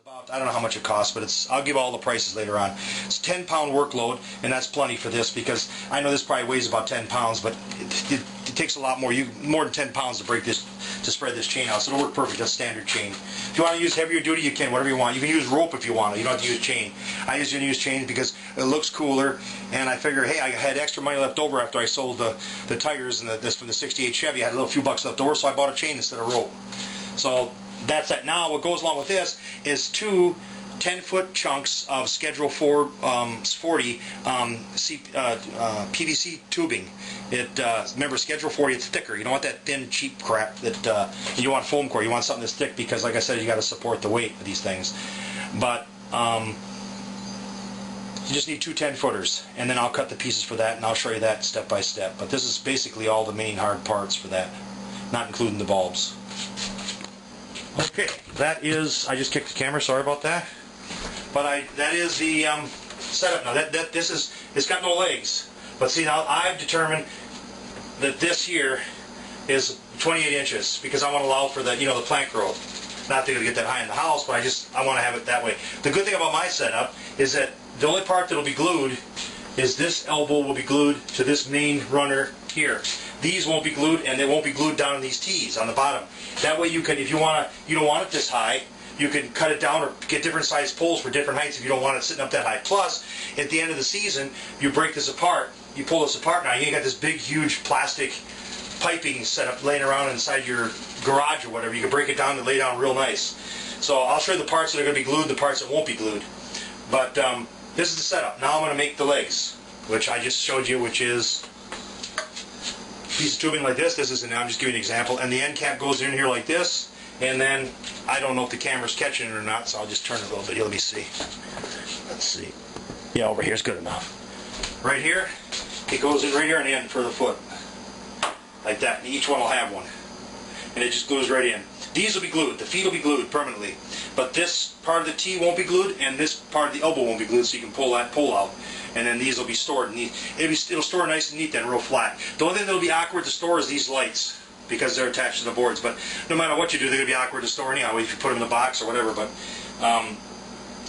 about, I don't know how much it costs, but I'll give all the prices later on. It's a 10-pound workload, and that's plenty for this, because I know this probably weighs about 10 pounds, but it takes a lot more. More than 10 pounds to break this, to spread this chain out. So it'll work perfect. That's standard chain. If you want to use heavier duty, you can, whatever you want. You can use rope if you want. You don't have to use chain. I usually use chain because it looks cooler, and I figure, hey, I had extra money left over after I sold the tires and this from the '68 Chevy. I had a few bucks left over, so I bought a chain instead of rope. So that's that. Now what goes along with this is two 10-foot chunks of Schedule 40 PVC tubing. Remember, Schedule 40, it's thicker. You don't want that thin, cheap crap. That you want foam core. You want something that's thick because, like I said, you got to support the weight of these things. But you just need two 10-footers, and then I'll cut the pieces for that, and I'll show you that step by step. But this is basically all the main hard parts for that, not including the bulbs. Okay, that is, I just kicked the camera, sorry about that. But that is the setup now. It's got no legs. But see, now I've determined that this here is 28 inches because I want to allow for the, the plant growth. Not that it'll get that high in the house, but I want to have it that way. The good thing about my setup is that the only part that'll be glued is this elbow will be glued to this main runner here. These won't be glued, and they won't be glued down in these T's on the bottom. That way you can, if you don't want it this high, you can cut it down or get different size poles for different heights if you don't want it sitting up that high. Plus, at the end of the season, you break this apart, you pull this apart now, you got this big, huge plastic piping set up laying around inside your garage or whatever. You can break it down and lay down real nice. So I'll show you the parts that are going to be glued, the parts that won't be glued. But this is the setup. Now I'm going to make the legs, which I just showed you, which is a piece of tubing like this. This isn't, I'm just giving you an example. And the end cap goes in here like this. And then, I don't know if the camera's catching it or not, so I'll just turn it a little bit. Let me see. Let's see. Yeah, over here is good enough. Right here, it goes in right here and in for the foot. Like that. And each one will have one. And it just glues right in. These will be glued. The feet will be glued permanently. But this part of the T won't be glued, and this part of the elbow won't be glued, so you can pull that pole out. And then these will be stored. And it'll store nice and neat then, real flat. The only thing that'll be awkward to store is these lights, because they're attached to the boards. But no matter what you do, they're going to be awkward to store anyhow, if you put them in a box or whatever. But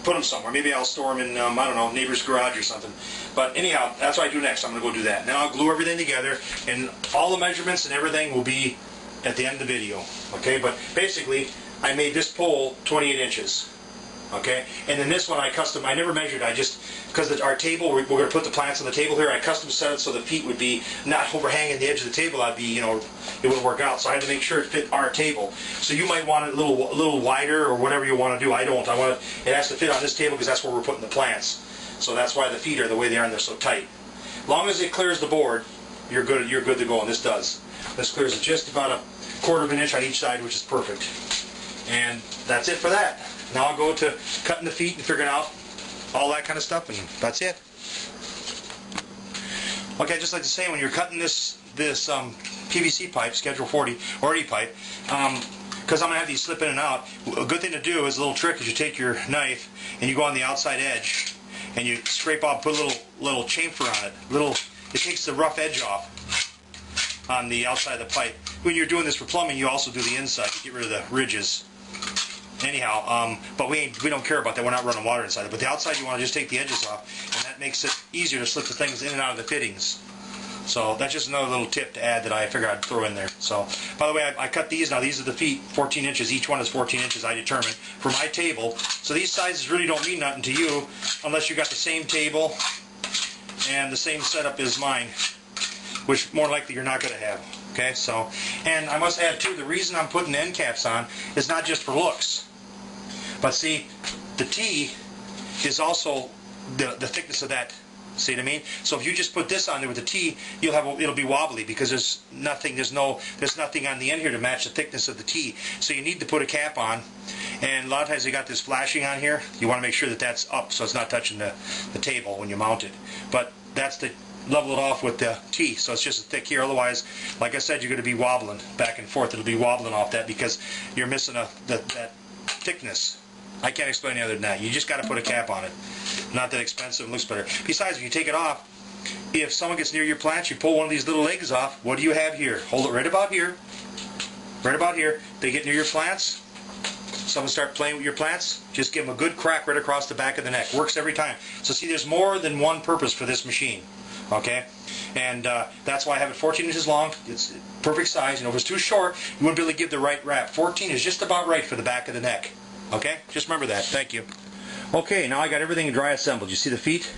put them somewhere. Maybe I'll store them in, I don't know, neighbor's garage or something. But anyhow, that's what I do next. I'm going to go do that. Now I'll glue everything together, and all the measurements and everything will be at the end of the video. Okay, but basically, I made this pole 28 inches. Okay, and then this one I never measured. I just, because our table, we're going to put the plants on the table here, I custom set it so the feet would be not overhanging the edge of the table. I'd be, it wouldn't work out. So I had to make sure it fit our table. So you might want it a little wider or whatever you want to do. I don't. It has to fit on this table because that's where we're putting the plants. So that's why the feet are the way they are, and they're so tight. As long as it clears the board, you're good to go, and this does. This clears it just about a 1/4 of an inch on each side, which is perfect. And that's it for that. Now I'll go to cutting the feet and figuring out all that kind of stuff, and that's it. Okay, I'd just like to say, when you're cutting this PVC pipe, Schedule 40, or any pipe, because I'm going to have these slip in and out, a good thing to do is a little trick is you take your knife and you go on the outside edge and you scrape off, put a little chamfer on it. It takes the rough edge off on the outside of the pipe. When you're doing this for plumbing, you also do the inside to get rid of the ridges. Anyhow, but we don't care about that. We're not running water inside it. But the outside, you want to just take the edges off, and that makes it easier to slip the things in and out of the fittings. So that's just another little tip to add that I figured I'd throw in there. So, by the way, I cut these. Now these are the feet, 14 inches. Each one is 14 inches, I determined, for my table. So these sizes really don't mean nothing to you unless you got the same table and the same setup as mine, which more likely you're not going to have. Okay, so, and I must add too, the reason I'm putting end caps on is not just for looks. But see, the T is also the thickness of that. See what I mean? So if you just put this on there with the T, it'll be wobbly because there's nothing on the end here to match the thickness of the T. So you need to put a cap on. And a lot of times they got this flashing on here. You want to make sure that that's up so it's not touching the table when you mount it. But that's to level it off with the T, so it's just as thick here. Otherwise, like I said, you're going to be wobbling back and forth. It'll be wobbling off that because you're missing that thickness. I can't explain any other than that. You just got to put a cap on it. Not that expensive, and looks better. Besides, if you take it off, if someone gets near your plants, you pull one of these little legs off. What do you have here? Hold it right about here. Right about here. They get near your plants. someone start playing with your plants, just give them a good crack right across the back of the neck. Works every time. So see, there's more than one purpose for this machine. Okay, and that's why I have it 14 inches long. It's perfect size. You know, if it's too short, you wouldn't be able to give the right wrap. 14 is just about right for the back of the neck. Okay, just remember that. Thank you. Okay, now I got everything dry assembled. You see the feet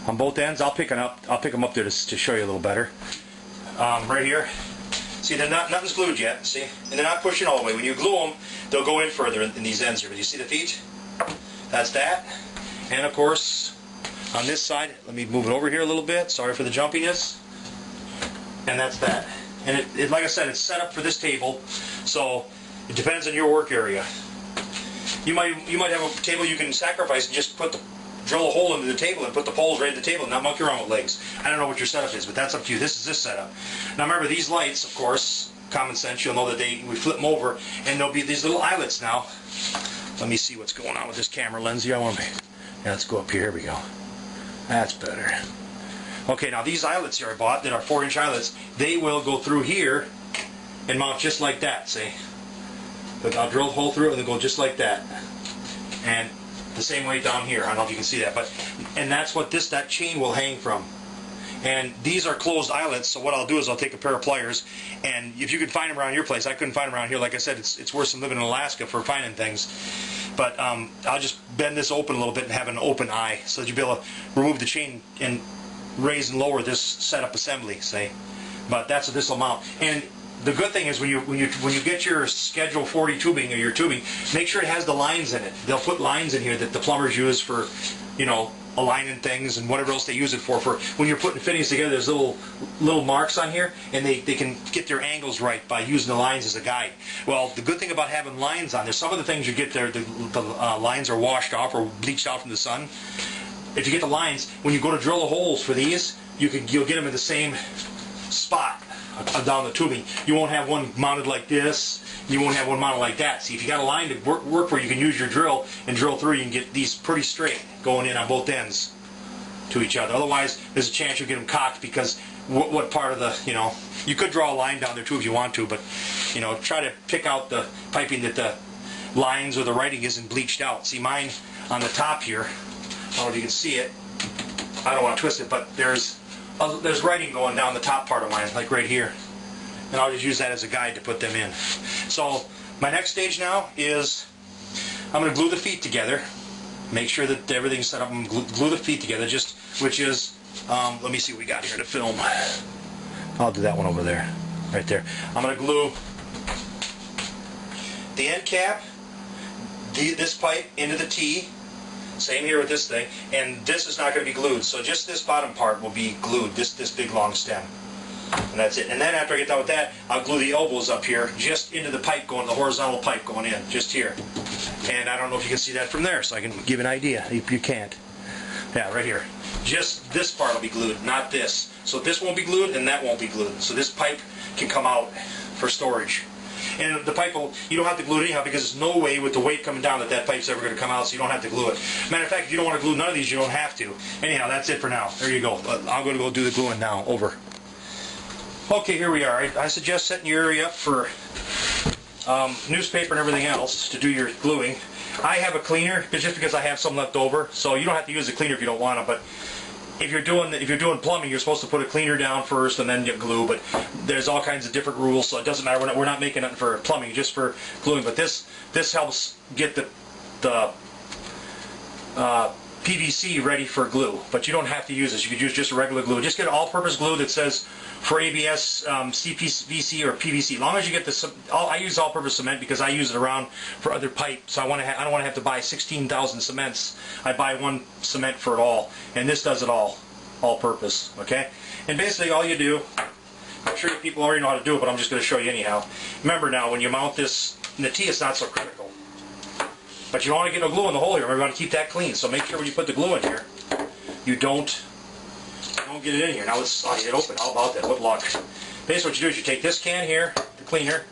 on both ends? I'll pick them up there to show you a little better. Right here. See, they're not, nothing's glued yet. See, and they're not pushing all the way. When you glue them, they'll go in further in these ends here. But you see the feet? That's that. And of course, on this side, let me move it over here a little bit. Sorry for the jumpiness. And that's that. And it like I said, it's set up for this table, so it depends on your work area. You might have a table you can sacrifice and just drill a hole into the table and put the poles right at the table and not monkey around with legs. I don't know what your setup is, but that's up to you. This is this setup. Now remember, these lights, of course, common sense, you'll know that we flip them over, and there'll be these little eyelets now. Let me see what's going on with this camera lens here. Yeah, let's go up here. Here we go. That's better. Okay, now these eyelets here I bought that are 4-inch eyelets, they will go through here and mount just like that, see? I'll drill a hole through it and they'll go just like that. And the same way down here. I don't know if you can see that, and that's what that chain will hang from. And these are closed eyelets, so what I'll do is I'll take a pair of pliers, and if you can find them around your place, I couldn't find them around here. Like I said, it's worse than living in Alaska for finding things. But I'll just bend this open a little bit and have an open eye, so that you'll be able to remove the chain and raise and lower this setup assembly, say. But that's what this will mount. And the good thing is when you get your Schedule 40 tubing or your tubing, make sure it has the lines in it. They'll put lines in here that the plumbers use for, you know, aligning things and whatever else they use it for when you're putting fittings together. There's little marks on here, and they can get their angles right by using the lines as a guide. Well, the good thing about having lines on there, some of the things you get there, the lines are washed off or bleached out from the sun. If you get the lines, when you go to drill the holes for these, you'll get them in the same spot down the tubing. You won't have one mounted like this. You won't have one mounted like that. See, if you got a line to work for, you can use your drill and drill through. You can get these pretty straight going in on both ends to each other. Otherwise, there's a chance you'll get them cocked because what part of the, you know, you could draw a line down there too if you want to, but, you know, try to pick out the piping that the lines or the writing isn't bleached out. See, mine on the top here, I don't know if you can see it. I don't want to twist it, but there's writing going down the top part of mine, like right here. And I'll just use that as a guide to put them in. So my next stage now is I'm going to glue the feet together. Make sure that everything's set up and glue the feet together, which is, let me see what we got here to film. I'll do that one over there, right there. I'm going to glue the end cap, this pipe into the T. Same here with this thing, and this is not going to be glued, so just this bottom part will be glued, this big long stem, and that's it. And then after I get done with that, I'll glue the elbows up here, just into the pipe going, the horizontal pipe going in, just here. And I don't know if you can see that from there, so I can give an idea. If you can't, yeah, right here. Just this part will be glued, not this. So this won't be glued, and that won't be glued. So this pipe can come out for storage. And the pipe you don't have to glue it anyhow, because there's no way with the weight coming down that pipe's ever going to come out, so you don't have to glue it. Matter of fact, if you don't want to glue none of these, you don't have to. Anyhow, that's it for now. There you go. I'm going to go do the gluing now. Over. Okay, here we are. I suggest setting your area up for newspaper and everything else to do your gluing. I have a cleaner, just because I have some left over, so you don't have to use a cleaner if you don't want to, but if you're doing plumbing, you're supposed to put a cleaner down first and then get glue. But there's all kinds of different rules, so it doesn't matter. We're not making nothing for plumbing, just for gluing. But this helps get the PVC ready for glue. But you don't have to use this. You could use just a regular glue. Just get an all-purpose glue that says for ABS, CPVC, or PVC. As long as you get the, I use all-purpose cement because I use it around for other pipe. So I don't want to have to buy 16,000 cements. I buy one cement for it all, and this does it all-purpose. Okay, and basically all you do. I'm sure you people already know how to do it, but I'm just going to show you anyhow. Remember now, when you mount this in the T, it's not so critical. But you don't want to get no glue in the hole here. Remember, you want to keep that clean. So make sure when you put the glue in here, you don't get it in here. Now let's get open. How about that? What luck? Basically what you do is you take this can here, the cleaner.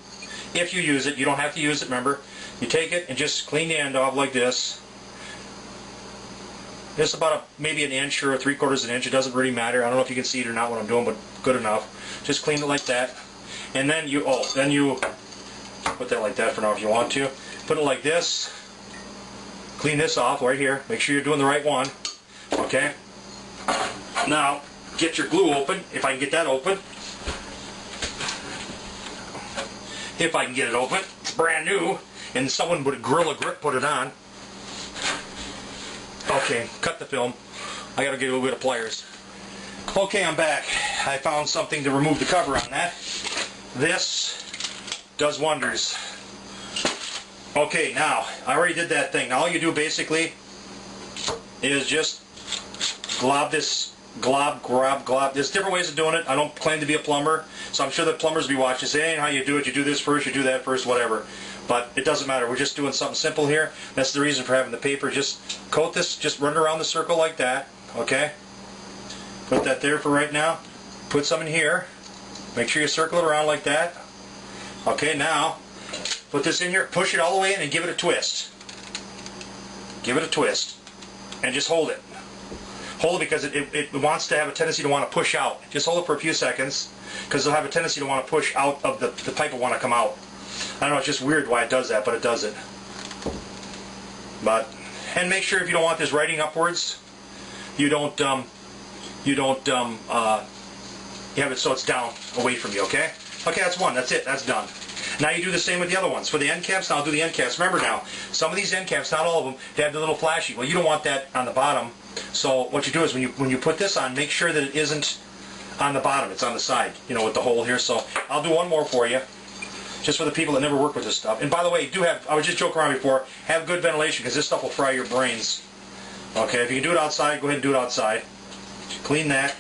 If you use it, you don't have to use it, remember. You take it and just clean the end off like this. It's about maybe an inch or 3/4 inch. It doesn't really matter. I don't know if you can see it or not what I'm doing, but good enough. Just clean it like that. And then you Put that like that for now if you want to. Put it like this. Clean this off right here. Make sure you're doing the right one. Okay? Now, get your glue open, if I can get that open. If I can get it open. It's brand new. And someone with a Gorilla Grip put it on. Okay, cut the film. I gotta get a little bit of pliers. Okay, I'm back. I found something to remove the cover on that. This does wonders. Okay, now, I already did that thing. Now all you do basically is just glob this, glob. There's different ways of doing it. I don't claim to be a plumber, so I'm sure the plumbers will be watching saying how you do it. You do this first, you do that first, whatever. But it doesn't matter. We're just doing something simple here. That's the reason for having the paper. Just coat this, just run it around the circle like that. Okay? Put that there for right now. Put some in here. Make sure you circle it around like that. Okay, now put this in here, push it all the way in and give it a twist. Give it a twist. And just hold it. Hold it because it wants to have a tendency to want to push out. Just hold it for a few seconds because it'll have a tendency to want to push out of the pipe will want to come out. I don't know, it's just weird why it does that, but it does it. And make sure if you don't want this writing upwards, you have it so it's down away from you, okay? Okay, that's one, that's it, that's done. Now you do the same with the other ones. For the end caps, now I'll do the end caps. Remember now, some of these end caps, not all of them, they have the little flashing. Well, you don't want that on the bottom. So what you do is when you put this on, make sure that it isn't on the bottom, it's on the side, you know, with the hole here. So I'll do one more for you, just for the people that never work with this stuff. And by the way, I was just joking around before, have good ventilation because this stuff will fry your brains. Okay, if you can do it outside, go ahead and do it outside. Clean that.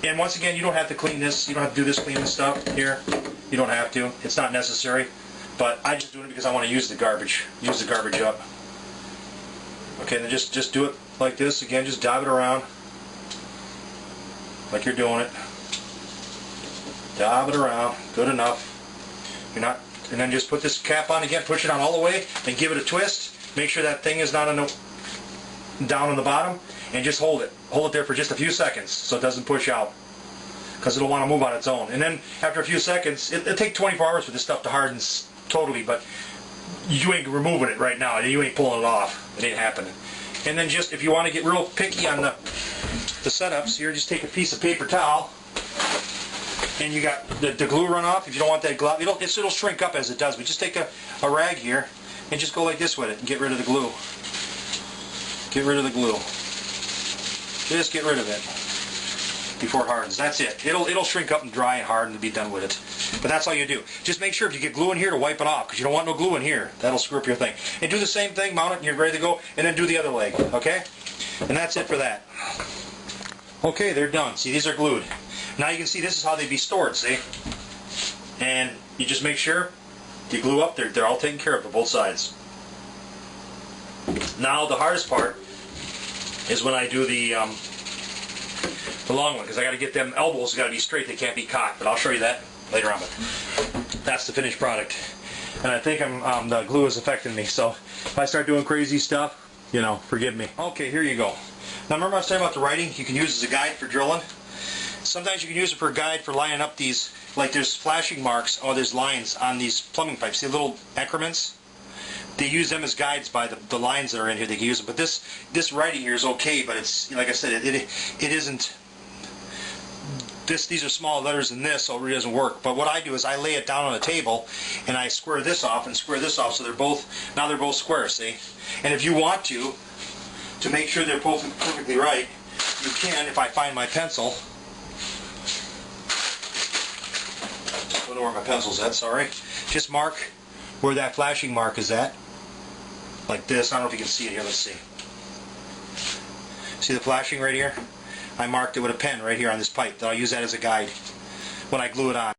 And once again, you don't have to clean this. You don't have to do this cleaning stuff here. You don't have to. It's not necessary. But I just do it because I want to use the garbage. Use the garbage up. Okay, then just do it like this. Again, just dab it around. Like you're doing it. Dab it around. Good enough. You're not. And then just put this cap on again. Push it on all the way. Then give it a twist. Make sure that thing is not down on the bottom. And just hold it. Hold it there for just a few seconds so it doesn't push out. Because it'll want to move on its own. And then after a few seconds, it'll take 24 hours for this stuff to harden totally, but you ain't removing it right now. You ain't pulling it off. It ain't happening. And then just, if you want to get real picky on the setups here, just take a piece of paper towel and you got the glue run off. If you don't want that glue, it'll shrink up as it does, but just take a rag here and just go like this with it and get rid of the glue. Get rid of the glue. Just get rid of it before it hardens. That's it. It'll shrink up and dry and harden and be done with it. But that's all you do. Just make sure if you get glue in here to wipe it off because you don't want no glue in here. That'll screw up your thing. And do the same thing, mount it and you're ready to go, and then do the other leg, okay? And that's it for that. Okay, they're done. See, these are glued. Now you can see this is how they'd be stored, see? And you just make sure you glue up, they're all taken care of on both sides. Now the hardest part is when I do the long one, because I got to get them elbows got to be straight, they can't be cocked, but I'll show you that later on. But that's the finished product, and I think the glue is affecting me, so if I start doing crazy stuff, you know, forgive me. Okay, here you go. Now remember I was talking about the writing you can use as a guide for drilling? Sometimes you can use it for a guide for lining up these, like there's flashing marks or there's lines on these plumbing pipes, see little increments? They use them as guides by the lines that are in here. They can use them, but this writing here is okay. But it's like I said, it isn't. These are smaller letters than this, so it really doesn't work. But what I do is I lay it down on a table, and I square this off and square this off, so they're both square. See, and if you want to make sure they're both perfectly right, you can. If I find my pencil, I don't know where my pencil's at. Sorry. Just mark where that flashing mark is at. Like this. I don't know if you can see it here. Let's see. See the flashing right here? I marked it with a pen right here on this pipe. I'll use that as a guide when I glue it on.